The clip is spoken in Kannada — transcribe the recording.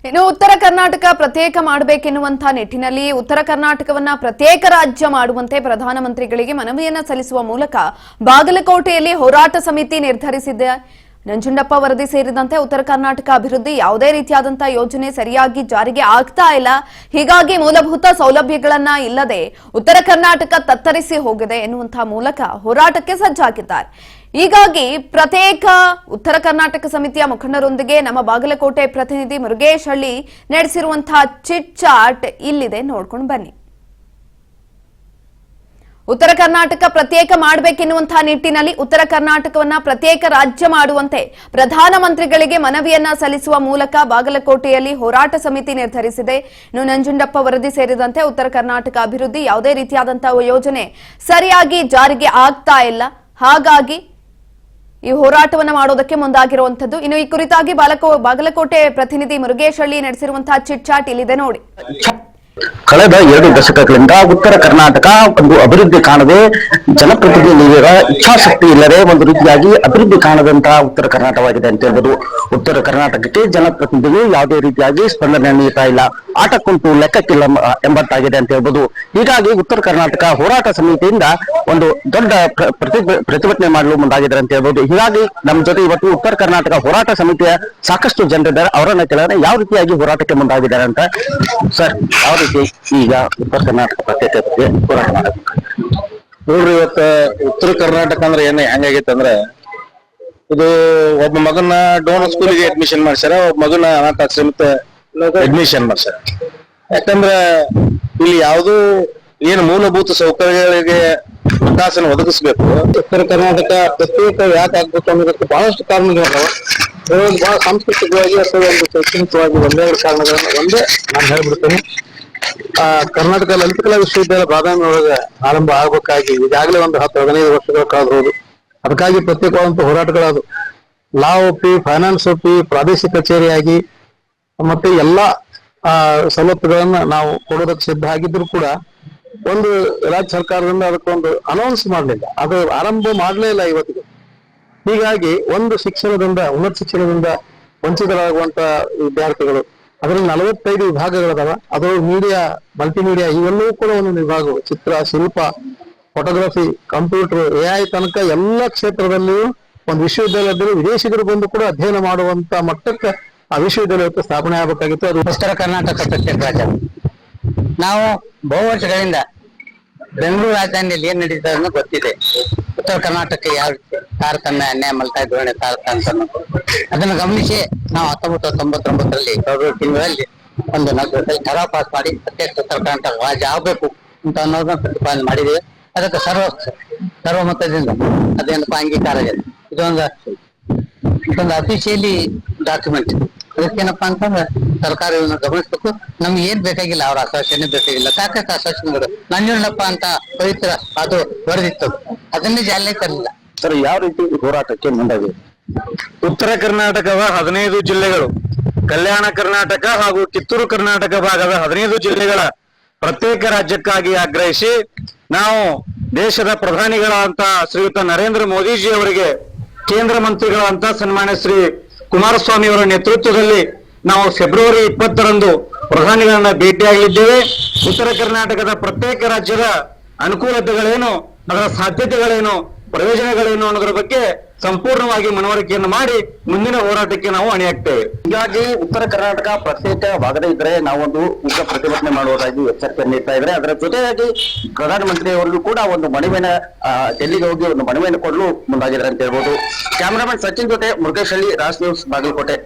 ಇನ್ನು ಉತ್ತರ ಕರ್ನಾಟಕ ಪ್ರತ್ಯೇಕ ಮಾಡಬೇಕೆನ್ನುವಂತ ನಿಟ್ಟಿನಲ್ಲಿ ಉತ್ತರ ಕರ್ನಾಟಕವನ್ನ ಪ್ರತ್ಯೇಕ ರಾಜ್ಯ ಮಾಡುವಂತೆ ಪ್ರಧಾನಮಂತ್ರಿಗಳಿಗೆ ಮನವಿಯನ್ನ ಸಲ್ಲಿಸುವ ಮೂಲಕ ಬಾಗಲಕೋಟೆಯಲ್ಲಿ ಹೋರಾಟ ಸಮಿತಿ ನಿರ್ಧರಿಸಿದೆ. ನಂಜುಂಡಪ್ಪ ವರದಿ ಸೇರಿದಂತೆ ಉತ್ತರ ಕರ್ನಾಟಕ ಅಭಿವೃದ್ಧಿ ಯಾವುದೇ ರೀತಿಯಾದಂತಹ ಯೋಜನೆ ಸರಿಯಾಗಿ ಜಾರಿಗೆ ಆಗ್ತಾ ಇಲ್ಲ. ಹೀಗಾಗಿ ಮೂಲಭೂತ ಸೌಲಭ್ಯಗಳನ್ನ ಇಲ್ಲದೆ ಉತ್ತರ ಕರ್ನಾಟಕ ತತ್ತರಿಸಿ ಹೋಗಿದೆ ಎನ್ನುವಂತಹ ಮೂಲಕ ಹೋರಾಟಕ್ಕೆ ಸಜ್ಜಾಗಿದ್ದಾರೆ. ಹೀಗಾಗಿ ಪ್ರತ್ಯೇಕ ಉತ್ತರ ಕರ್ನಾಟಕ ಸಮಿತಿಯ ಮುಖಂಡರೊಂದಿಗೆ ನಮ್ಮ ಬಾಗಲಕೋಟೆ ಪ್ರತಿನಿಧಿ ಮುರುಗೇಶ್ ಹಳ್ಳಿ ನಡೆಸಿರುವಂತಹ ಚಿಟ್ ಚಾಟ್ ಇಲ್ಲಿದೆ, ನೋಡ್ಕೊಂಡು ಬನ್ನಿ. ಉತ್ತರ ಕರ್ನಾಟಕ ಪ್ರತ್ಯೇಕ ಮಾಡಬೇಕೆನ್ನುವಂತಹ ನಿಟ್ಟಿನಲ್ಲಿ ಉತ್ತರ ಕರ್ನಾಟಕವನ್ನ ಪ್ರತ್ಯೇಕ ರಾಜ್ಯ ಮಾಡುವಂತೆ ಪ್ರಧಾನಮಂತ್ರಿಗಳಿಗೆ ಮನವಿಯನ್ನ ಸಲ್ಲಿಸುವ ಮೂಲಕ ಬಾಗಲಕೋಟೆಯಲ್ಲಿ ಹೋರಾಟ ಸಮಿತಿ ನಿರ್ಧರಿಸಿದೆ. ಇನ್ನು ನಂಜುಂಡಪ್ಪ ವರದಿ ಸೇರಿದಂತೆ ಉತ್ತರ ಕರ್ನಾಟಕ ಅಭಿವೃದ್ಧಿ ಯಾವುದೇ ರೀತಿಯಾದಂತಹ ಯೋಜನೆ ಸರಿಯಾಗಿ ಜಾರಿಗೆ ಆಗ್ತಾ ಇಲ್ಲ. ಹಾಗಾಗಿ ಈ ಹೋರಾಟವನ್ನು ಮಾಡೋದಕ್ಕೆ ಮುಂದಾಗಿರುವಂತದ್ದು. ಇನ್ನು ಈ ಕುರಿತಾಗಿ ಬಾಗಲಕೋಟೆ ಪ್ರತಿನಿಧಿ ಮುರುಗೇಶ್ ಹಳ್ಳಿ ನಡೆಸಿರುವಂತಹ ಚಿಟ್ ಚಾಟ್ ಇಲ್ಲಿದೆ, ನೋಡಿ. ಕಳೆದ 2 ದಶಕಗಳಿಂದ ಉತ್ತರ ಕರ್ನಾಟಕ ಒಂದು ಅಭಿವೃದ್ಧಿ ಕಾಣದೆ ಜನಪ್ರತಿನಿಧಿಗಳ ಇಚ್ಛಾಶಕ್ತಿ ಇಲ್ಲದೆ ಒಂದು ರೀತಿಯಾಗಿ ಅಭಿವೃದ್ಧಿ ಕಾಣದಂತಹ ಉತ್ತರ ಕರ್ನಾಟಕವಾಗಿದೆ ಅಂತ ಹೇಳ್ಬೋದು. ಉತ್ತರ ಕರ್ನಾಟಕಕ್ಕೆ ಜನಪ್ರತಿನಿಧಿಗಳು ಯಾವುದೇ ರೀತಿಯಾಗಿ ಸ್ಪಂದನೆ ನೀಡ್ತಾ ಇಲ್ಲ, ಆಟಕ್ಕುಂಟು ಲೆಕ್ಕಕ್ಕಿಲ್ಲ ಎಂಬಂತಾಗಿದೆ ಅಂತ ಹೇಳ್ಬೋದು. ಹೀಗಾಗಿ ಉತ್ತರ ಕರ್ನಾಟಕ ಹೋರಾಟ ಸಮಿತಿಯಿಂದ ಒಂದು ದೊಡ್ಡ ಪ್ರತಿಭಟನೆ ಮಾಡಲು ಮುಂದಾಗಿದ್ದಾರೆ ಅಂತ ಹೇಳ್ಬೋದು. ಹೀಗಾಗಿ ನಮ್ಮ ಜೊತೆ ಇವತ್ತು ಉತ್ತರ ಕರ್ನಾಟಕ ಹೋರಾಟ ಸಮಿತಿಯ ಸಾಕಷ್ಟು ಜನರಿದ್ದಾರೆ. ಅವರನ್ನ ಕೇಳೋಣ ಯಾವ ರೀತಿಯಾಗಿ ಹೋರಾಟಕ್ಕೆ ಮುಂದಾಗಿದ್ದಾರೆ ಅಂತ. ಸರ್, ಯಾವ ರೀತಿ ಈಗ ಉತ್ತರ ಕರ್ನಾಟಕ ಪ್ರತ್ಯೇಕ ಬಗ್ಗೆ ಹೋರಾಟ ಮಾಡಬೇಕು? ನೋಡ್ರಿ, ಇವತ್ತ ಉತ್ತರ ಕರ್ನಾಟಕ ಅಂದ್ರೆ ಹೆಂಗಾಗೈತೆ ಅಂದ್ರೆ, ಇದು ಒಬ್ಬ ಮಗನ ಡೋನ್ ಸ್ಕೂಲಿಗೆ ಅಡ್ಮಿಷನ್ ಮಾಡ್ಸ್ಯಾರ, ಒಬ್ಬ ಮಗನ ಅನಾಥಾಶ್ರಮಕ್ಕೆ ಅಡ್ಮಿಷನ್ ಮಾಡ್ಸ್ಯಾರ. ಯಾಕಂದ್ರ ಇಲ್ಲಿ ಯಾವ್ದು ಏನು ಮೂಲಭೂತ ಸೌಕರ್ಯಗಳಿಗೆ ವಿಕಾಸನ ಒದಗಿಸ್ಬೇಕು. ಉತ್ತರ ಕರ್ನಾಟಕ ಪ್ರತ್ಯೇಕ ಯಾಕೆ ಆಗ್ಬೇಕು ಅನ್ನೋದಕ್ಕೆ ಬಹಳಷ್ಟು ಕಾರಣಗಳದಾವ. ಬಹಳ ಸಾಂಸ್ಕೃತಿಕವಾಗಿ ಅಥವಾ ಒಂದು ಶೈಕ್ಷಣಿಕವಾಗಿ ಒಂದೆರಡು ಕಾರಣಗಳನ್ನ ನಾನು ಹೇಳ್ಬಿಡ್ತೇನೆ. ಕರ್ನಾಟಕ ಲಲಿತಕಲಾ ವಿಶ್ವವಿದ್ಯಾಲಯ ಬಾದಾಮಿ ಒಳಗೆ ಆರಂಭ ಆಗ್ಬೇಕಾಗಿ ಈಗಾಗಲೇ ಒಂದು 10-15 ವರ್ಷಗಳ ಕಳೆದು, ಅದಕ್ಕಾಗಿ ಪ್ರತ್ಯೇಕವಾದಂತಹ ಹೋರಾಟಗಳಾದವು. ಲಾ ಒಪ್ಪಿ, ಫೈನಾನ್ಸ್ ಒಪ್ಪಿ, ಪ್ರಾದೇಶಿಕ ಕಚೇರಿಯಾಗಿ ಮತ್ತೆ ಎಲ್ಲಾ ಸವಲತ್ತುಗಳನ್ನ ನಾವು ಕೊಡೋದಕ್ಕೆ ಸಿದ್ಧ ಆಗಿದ್ರು ಕೂಡ ಒಂದು ರಾಜ್ಯ ಸರ್ಕಾರದಿಂದ ಅದಕ್ಕೊಂದು ಅನೌನ್ಸ್ ಮಾಡಲಿಲ್ಲ, ಅದು ಆರಂಭ ಮಾಡಲೇ ಇಲ್ಲ ಇವತ್ತಿಗೆ. ಹೀಗಾಗಿ ಒಂದು ಶಿಕ್ಷಣದಿಂದ, ಉನ್ನತ ಶಿಕ್ಷಣದಿಂದ ವಂಚಿತರಾಗುವಂತ ವಿದ್ಯಾರ್ಥಿಗಳು, ಅದರಲ್ಲಿ 45 ವಿಭಾಗಗಳದಾವ. ಅದರೊಳಗೆ ಮೀಡಿಯಾ, ಮಲ್ಟಿಮೀಡಿಯಾ ಇವೆಲ್ಲವೂ ಕೂಡ ಒಂದೊಂದು ವಿಭಾಗಗಳು. ಚಿತ್ರ, ಶಿಲ್ಪ, ಫೋಟೋಗ್ರಫಿ, ಕಂಪ್ಯೂಟರ್, AI ತನಕ ಎಲ್ಲ ಕ್ಷೇತ್ರದಲ್ಲಿಯೂ ಒಂದು ವಿಶ್ವವಿದ್ಯಾಲಯದಲ್ಲಿ ವಿದೇಶಿಗರು ಬಂದು ಕೂಡ ಅಧ್ಯಯನ ಮಾಡುವಂತ ಮಟ್ಟಕ್ಕೆ ಆ ವಿಶ್ವವಿದ್ಯಾಲಯಕ್ಕೆ ಸ್ಥಾಪನೆ ಆಗಬೇಕಾಗಿತ್ತು. ಅದು ಉತ್ತರ ಕರ್ನಾಟಕ ಪ್ರತ್ಯೇಕ ರಾಜ್ಯ. ನಾವು ಬಹು ವರ್ಷಗಳಿಂದ ಬೆಂಗಳೂರು ರಾಜಧಾನಿಯಲ್ಲಿ ಏನ್ ನಡೀತಾ ಅನ್ನೋ ಗೊತ್ತಿದೆ. ಉತ್ತರ ಕರ್ನಾಟಕ ಯಾವ ತಾರತಮ್ಯ, ಅನ್ಯಾಯ, ಮಲ್ತಾಯ ಧೋರಣೆ ತಾರತಮ್ಯ ಅದನ್ನು ಗಮನಿಸಿ ನಾವು 1999ರಲ್ಲಿ ಫೆಬ್ರವರಿ ತಿಂಗಳಲ್ಲಿ ಒಂದು ಠರಾವ್ ಪಾಸ್ ಮಾಡಿ ಪ್ರತ್ಯೇಕ ಉತ್ತರ ಕರ್ನಾಟಕ ರಾಜ್ಯ ಆಗ್ಬೇಕು ಅಂತ ಅನ್ನೋದನ್ನ ಪ್ರತಿಪಾದನೆ ಮಾಡಿದ್ದೇವೆ. ಅದಕ್ಕೆ ಸರ್ವಮತದಿಂದ ಅದೇನಪ್ಪ ಅಂಗೀಕಾರ ಆಗಿದೆ. ಇದೊಂದು ಅಫಿಷಿಯಲಿ ಡಾಕ್ಯುಮೆಂಟ್. ಅದಕ್ಕೇನಪ್ಪಾ ಅಂತಂದ್ರೆ ಸರ್ಕಾರ ಇವನ್ನ ಗಮನಿಸ್ಬೇಕು. ನಮ್ಗೆ ಏನ್ ಬೇಕಾಗಿಲ್ಲ, ಅವ್ರ ಆಶ್ವಾಸನೆ ಬೇಕಾಗಿಲ್ಲ. ಸಾಕಷ್ಟು ಆಶ್ವಾಸನೆಗಳು ನಂಜುಂಡಪ್ಪ ಅಂತ ಪವಿತ್ರ ಅದು ಬರೆದಿತ್ತು, ಅದನ್ನೇ ಜಾರಿಗೆ ತರಲಿಲ್ಲ. ಸರ್, ಯಾವ ರೀತಿ ಹೋರಾಟಕ್ಕೆ ಮುಂದಾಗಿದೆ? ಉತ್ತರ ಕರ್ನಾಟಕದ 15 ಜಿಲ್ಲೆಗಳು, ಕಲ್ಯಾಣ ಕರ್ನಾಟಕ ಹಾಗೂ ಕಿತ್ತೂರು ಕರ್ನಾಟಕ ಭಾಗದ 15 ಜಿಲ್ಲೆಗಳ ಪ್ರತ್ಯೇಕ ರಾಜ್ಯಕ್ಕಾಗಿ ಆಗ್ರಹಿಸಿ ನಾವು ದೇಶದ ಪ್ರಧಾನಿಗಳಂತ ಶ್ರೀಯುತ ನರೇಂದ್ರ ಮೋದಿಜಿ ಅವರಿಗೆ, ಕೇಂದ್ರ ಮಂತ್ರಿಗಳಂತ ಸನ್ಮಾನ್ಯ ಶ್ರೀ ಕುಮಾರಸ್ವಾಮಿ ಅವರ ನೇತೃತ್ವದಲ್ಲಿ ನಾವು ಫೆಬ್ರವರಿ 20ರಂದು ಪ್ರಧಾನಿಗಳನ್ನ ಭೇಟಿಯಾಗಲಿದ್ದೇವೆ. ಉತ್ತರ ಕರ್ನಾಟಕದ ಪ್ರತ್ಯೇಕ ರಾಜ್ಯದ ಅನುಕೂಲತೆಗಳೇನು, ಅದರ ಸಾಧ್ಯತೆಗಳೇನು, ಪ್ರಯೋಜನಗಳೇನು ಅನ್ನೋದ್ರ ಬಗ್ಗೆ ಸಂಪೂರ್ಣವಾಗಿ ಮನವರಿಕೆಯನ್ನು ಮಾಡಿ ಮುಂದಿನ ಹೋರಾಟಕ್ಕೆ ನಾವು ಅಣಿಯಾಗ್ತೇವೆ. ಹೀಗಾಗಿ ಉತ್ತರ ಕರ್ನಾಟಕ ಪ್ರತ್ಯೇಕವಾಗದೇ ಇದ್ರೆ ನಾವೊಂದು ಉಗ್ರ ಪ್ರತಿಭಟನೆ ಮಾಡುವುದಾಗಿ ಎಚ್ಚರಿಕೆ ನೀಡ್ತಾ ಇದ್ರೆ, ಅದರ ಜೊತೆಯಾಗಿ ಪ್ರಧಾನಮಂತ್ರಿಯವರಿಗೂ ಕೂಡ ಒಂದು ಮನವಿಯನ್ನು ಡೆಲ್ಲಿಗೆ ಹೋಗಿ ಒಂದು ಮನವಿಯನ್ನು ಕೊಡಲು ಮುಂದಾಗಿದ್ದಾರೆ ಅಂತ ಹೇಳ್ಬೋದು. ಕ್ಯಾಮರಾಮನ್ ಸಚಿನ್ ಜೊತೆ ಮುರುಗೇಶ್ ಹಳ್ಳಿ, ರಾಜ್ ನ್ಯೂಸ್, ಬಾಗಲಕೋಟೆ.